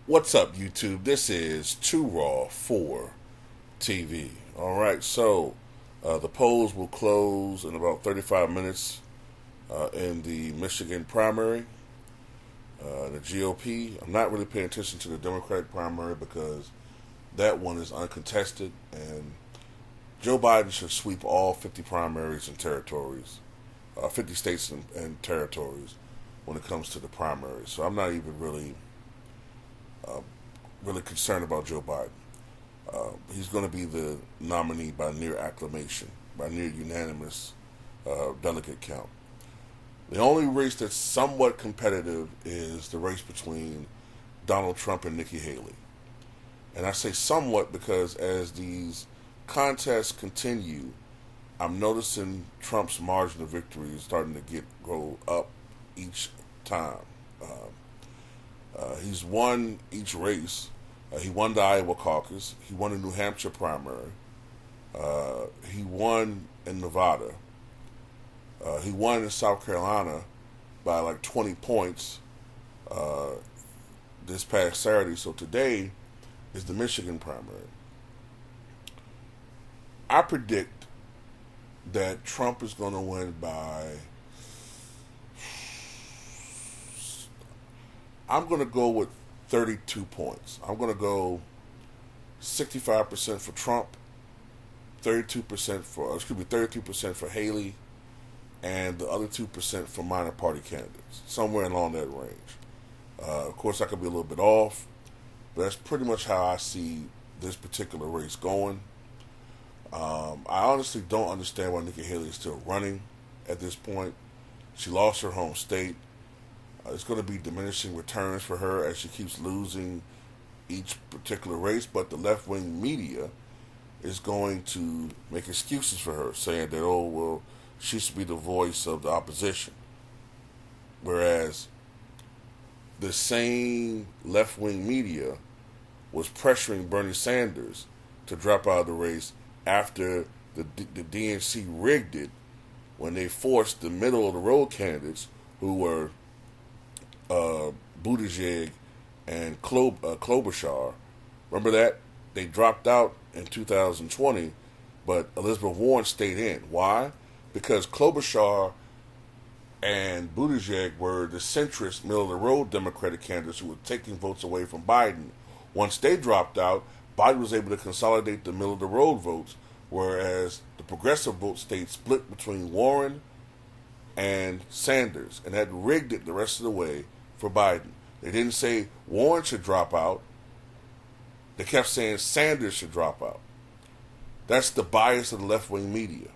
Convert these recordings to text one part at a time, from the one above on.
What's up, YouTube? This is Too Raw for TV. All right, so the polls will close in about 35 minutes in the Michigan primary, the GOP. I'm not really paying attention to the Democratic primary because that one is uncontested, and Joe Biden should sweep all 50 primaries and territories, 50 states and territories when it comes to the primaries. So I'm not even really concerned about Joe Biden. He's going to be the nominee by near acclamation, by near unanimous delegate count. The only race that's somewhat competitive is the race between Donald Trump and Nikki Haley. And I say somewhat because as these contests continue, I'm noticing Trump's margin of victory is starting to go up each time. He's won each race. He won the Iowa caucus. He won the New Hampshire primary. He won in Nevada. He won in South Carolina by like 20 points this past Saturday. So today is the Michigan primary. I predict that Trump is going to win by, I'm going to go with 32 points. I'm going to go 65% for Trump, 33% for Haley, and the other 2% for minor party candidates, somewhere along that range. Of course, I could be a little bit off, but that's pretty much how I see this particular race going. I honestly don't understand why Nikki Haley is still running at this point. She lost her home state. It's going to be diminishing returns for her as she keeps losing each particular race, but the left-wing media is going to make excuses for her, saying that, oh, well, she should be the voice of the opposition. Whereas the same left-wing media was pressuring Bernie Sanders to drop out of the race after the DNC rigged it when they forced the middle-of-the-road candidates who were Buttigieg and Klobuchar. Remember that? They dropped out in 2020, but Elizabeth Warren stayed in. Why? Because Klobuchar and Buttigieg were the centrist, middle-of-the-road Democratic candidates who were taking votes away from Biden. Once they dropped out, Biden was able to consolidate the middle-of-the-road votes, whereas the progressive vote stayed split between Warren and Sanders, and that rigged it the rest of the way for Biden. They didn't say Warren should drop out. They kept saying Sanders should drop out. That's the bias of the left-wing media.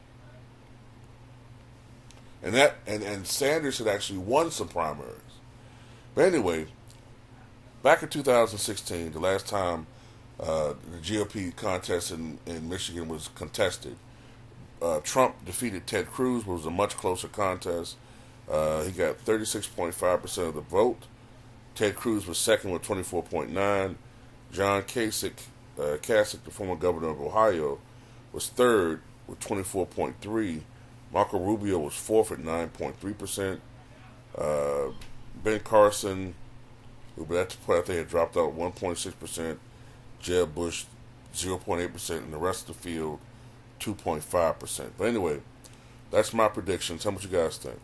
And Sanders had actually won some primaries. But anyway, back in 2016, the last time the GOP contest in Michigan was contested, Trump defeated Ted Cruz, which was a much closer contest. He got 36.5% of the vote. Ted Cruz was second with 24.9%. John Kasich, the former governor of Ohio, was third with 24.3%. Marco Rubio was fourth at 9.3%. Ben Carson, who at that point I think had dropped out 1.6%. Jeb Bush 0.8%, and the rest of the field 2.5%. But anyway, that's my prediction. Tell me what you guys think.